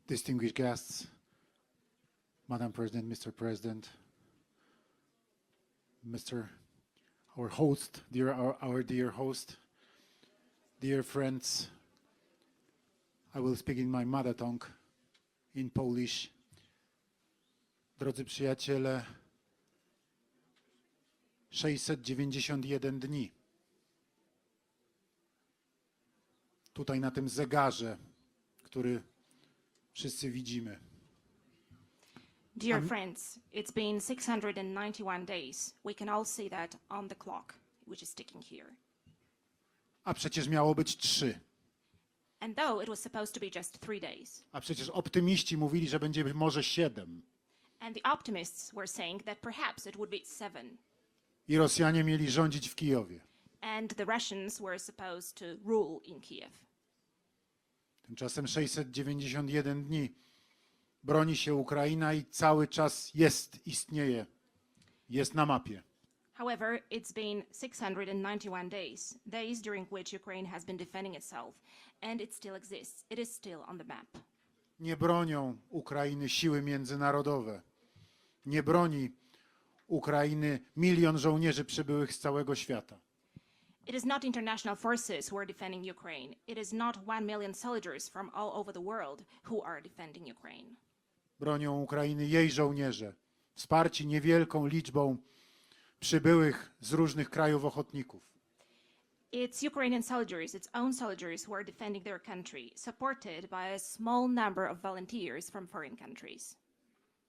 distinguished guests, Madam President, Mr. President, our host, our dear host, dear friends, I will speak in my mother tongue, in Polish. Drodzy przyjaciele, 691 dni. Tutaj na tym zegarze, który wszyscy widzimy. Dear friends, it's been 691 days. We can all see that on the clock, which is ticking here. A przecież miało być 3. And though it was supposed to be just 3 days. A przecież optymiści mówili, że będzie może 7. And the optimists were saying that perhaps it would be 7. I Rosjanie mieli rządzić w Kijowie. And the Russians were supposed to rule in Kiev. Tymczasem 691 dni broni się Ukraina i cały czas istnieje, jest na mapie. However, it's been 691 days, days during which Ukraine has been defending itself, and it still exists. It is still on the map. Nie bronią Ukrainy siły międzynarodowe. Nie broni Ukrainy 1 000 000 żołnierzy przybyłych z całego świata. It is not international forces who are defending Ukraine. It is not 1 million soldiers from all over the world who are defending Ukraine. Bronią Ukrainy jej żołnierze, wsparci niewielką liczbą przybyłych z różnych krajów ochotników. It's Ukrainian soldiers, its own soldiers, who are defending their country, supported by a small number of volunteers from foreign countries.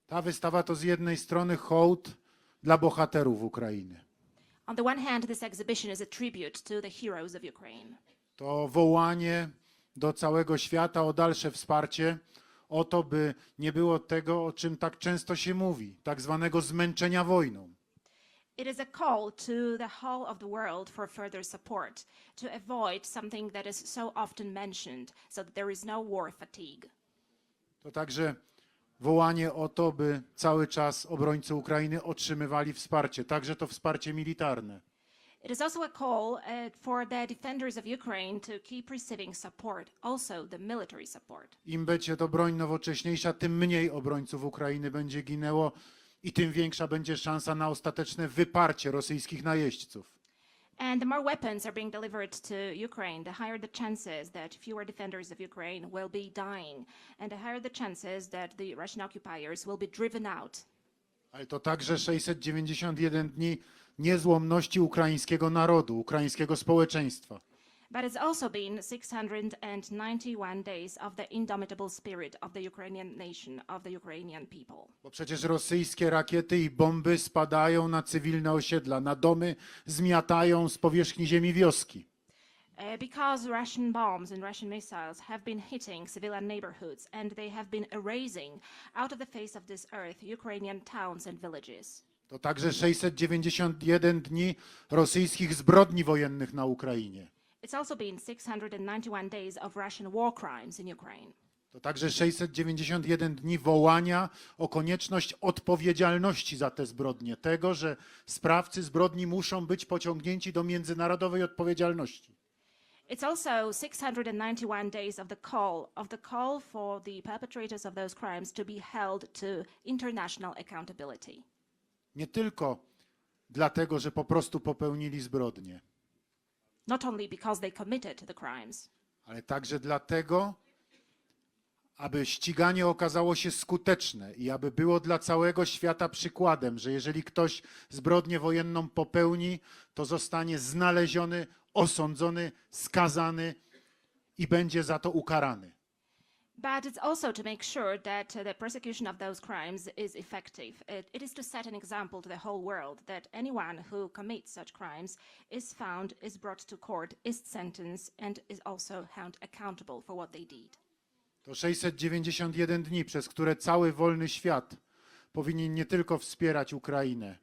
Ta wystawa to z jednej strony hołd dla bohaterów Ukrainy. On the one hand, this exhibition is a tribute to the heroes of Ukraine. To wołanie do całego świata o dalsze wsparcie, o to, by nie było tego, o czym tak często się mówi, tak zwanego zmęczenia wojną. It is a call to the whole of the world for further support, to avoid something that is so often mentioned, so that there is no war fatigue. To także wołanie o to, by cały czas obrońcy Ukrainy otrzymywali wsparcie, także to wsparcie militarne. It is also a call for the defenders of Ukraine to keep receiving support, also the military support. Im będzie to broń nowocześniejsza, tym mniej obrońców Ukrainy będzie ginęło i tym większa będzie szansa na ostateczne wyparcie rosyjskich najeźdźców. And the more weapons are being delivered to Ukraine, the higher the chances that fewer defenders of Ukraine will be dying, and the higher the chances that the Russian occupiers will be driven out. Ale to także 691 dni niezłomności ukraińskiego narodu, ukraińskiego społeczeństwa. But it's also been 691 days of the indomitable spirit of the Ukrainian nation, of the Ukrainian people. Bo przecież rosyjskie rakiety i bomby spadają na cywilne osiedla, na domy, zmiatają z powierzchni ziemi wioski. Because Russian bombs and Russian missiles have been hitting civilian neighborhoods and they have been erasing out of the face of this earth Ukrainian towns and villages. To także 691 dni rosyjskich zbrodni wojennych na Ukrainie. It's also been 691 days of Russian war crimes in Ukraine. To także 691 dni wołania o konieczność odpowiedzialności za te zbrodnie, tego, że sprawcy zbrodni muszą być pociągnięci do międzynarodowej odpowiedzialności. It's also 691 days of the call for the perpetrators of those crimes to be held to international accountability. Nie tylko dlatego, że po prostu popełnili zbrodnie, Not only because they committed the crimes, ale także dlatego, aby ściganie okazało się skuteczne i aby było dla całego świata przykładem, że jeżeli ktoś zbrodnię wojenną popełni, to zostanie znaleziony, osądzony, skazany i będzie za to ukarany. but it's also to make sure that the persecution of those crimes is effective. It is to set an example to the whole world that anyone who commits such crimes is found, is brought to court, is sentenced, and is also held accountable for what they did. To 691 dni, przez które cały wolny świat powinien nie tylko wspierać Ukrainę,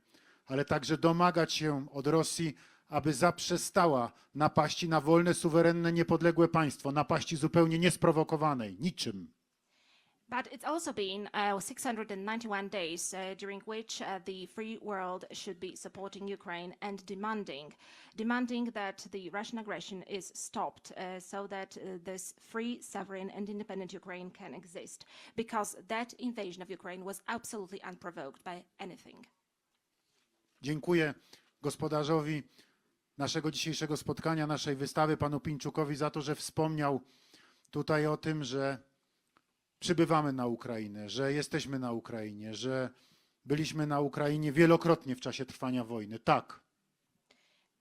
ale także domagać się od Rosji, aby zaprzestała napaści na wolne, suwerenne, niepodległe państwo, napaści zupełnie niesprowokowanej, niczym. But it's also been 691 days during which the free world should be supporting Ukraine and demanding that the Russian aggression is stopped so that this free, sovereign and independent Ukraine can exist. Because that invasion of Ukraine was absolutely unprovoked by anything. Dziękuję gospodarzowi naszego dzisiejszego spotkania, naszej wystawy, panu Pińczukowi, za to, że wspomniał tutaj o tym, że przybywamy na Ukrainę, że jesteśmy na Ukrainie, że byliśmy na Ukrainie wielokrotnie w czasie trwania wojny. Tak.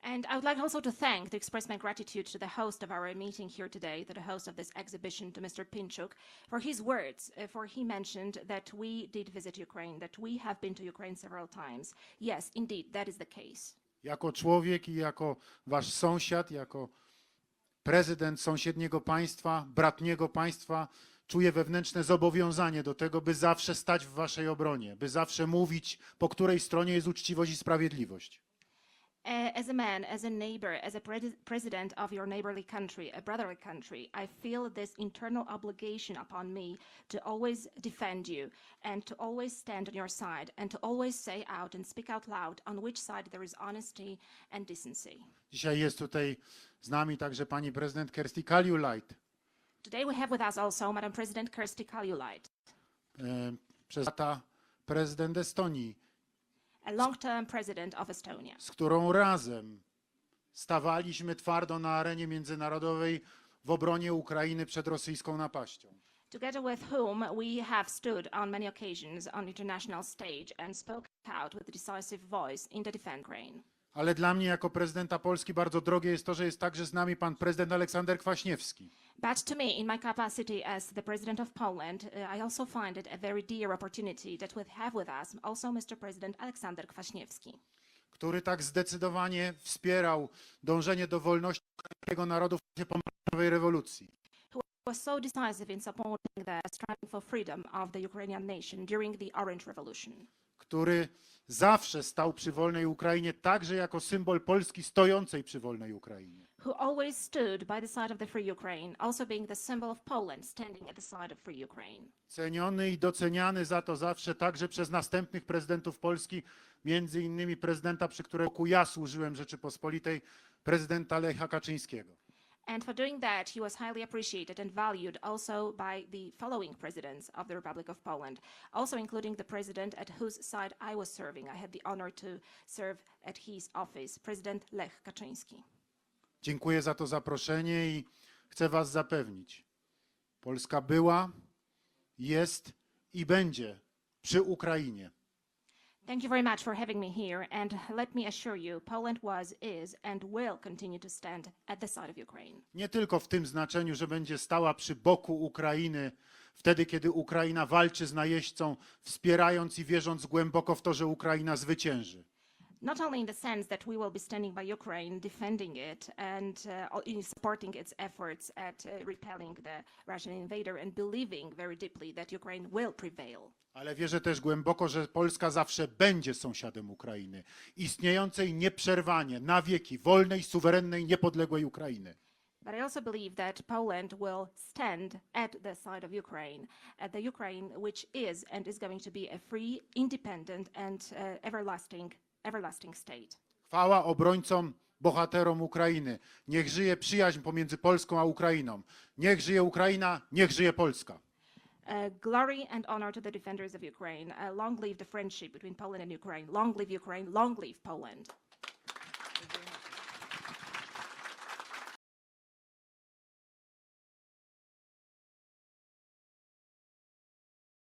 And I would like also to express my gratitude to the host of our meeting here today, to the host of this exhibition, to Mr. Pinchuk, for his words, for he mentioned that we did visit Ukraine, that we have been to Ukraine several times. Yes, indeed, that is the case. Jako człowiek i jako wasz sąsiad, jako prezydent sąsiedniego państwa, bratniego państwa, czuję wewnętrzne zobowiązanie do tego, by zawsze stać w waszej obronie, by zawsze mówić, po której stronie jest uczciwość i sprawiedliwość. As a man, as a neighbor, as a president of your neighborly country, a brotherly country, I feel this internal obligation upon me to always defend you and to always stand on your side and to always say out and speak out loud on which side there is honesty and decency. Dzisiaj jest tutaj z nami także pani prezydent Kersti Kaljulaid. Today we have with us also Madam President Kersti Kaljulaid. Przez lata prezydent Estonii, A long-term president of Estonia, z którą razem stawaliśmy twardo na arenie międzynarodowej w obronie Ukrainy przed rosyjską napaścią. together with whom we have stood on many occasions on international stage and spoke out with a decisive voice in the defense Ukraine. Ale dla mnie jako prezydenta Polski bardzo drogie jest to, że jest także z nami pan prezydent Aleksander Kwaśniewski. But to me, in my capacity as the President of Poland, I also find it a very dear opportunity that we have with us also Mr. President Aleksander Kwaśniewski, Który tak zdecydowanie wspierał dążenie do wolności ukraińskiego narodu w czasie pomarańczowej rewolucji. who was so decisive in supporting the striving for freedom of the Ukrainian nation during the Orange Revolution, Który zawsze stał przy wolnej Ukrainie, także jako symbol Polski stojącej przy wolnej Ukrainie. who always stood by the side of the free Ukraine, also being the symbol of Poland standing at the side of free Ukraine. Ceniony i doceniany za to zawsze także przez następnych prezydentów Polski, między innymi prezydenta, przy którego ja służyłem Rzeczypospolitej, prezydenta Lecha Kaczyńskiego. And for doing that, he was highly appreciated and valued also by the following presidents of the Republic of Poland, also including the president at whose side I was serving. I had the honor to serve at his office, President Lech Kaczyński. Dziękuję za to zaproszenie i chcę was zapewnić. Polska była, jest i będzie przy Ukrainie. Thank you very much for having me here, and let me assure you, Poland was, is, and will continue to stand at the side of Ukraine. Nie tylko w tym znaczeniu, że będzie stała przy boku Ukrainy wtedy, kiedy Ukraina walczy z najeźdźcą, wspierając i wierząc głęboko w to, że Ukraina zwycięży. Not only in the sense that we will be standing by Ukraine, defending it, and in supporting its efforts at repelling the Russian invader and believing very deeply that Ukraine will prevail. Ale wierzę też głęboko, że Polska zawsze będzie sąsiadem Ukrainy, istniejącej nieprzerwanie, na wieki, wolnej, suwerennej, niepodległej Ukrainy. But I also believe that Poland will stand at the side of Ukraine, at the Ukraine which is and is going to be a free, independent and everlasting state. Chwała obrońcom, bohaterom Ukrainy. Niech żyje przyjaźń pomiędzy Polską a Ukrainą. Niech żyje Ukraina, niech żyje Polska. Glory and honor to the defenders of Ukraine. Long live the friendship between Poland and Ukraine. Long live Ukraine. Long live Poland.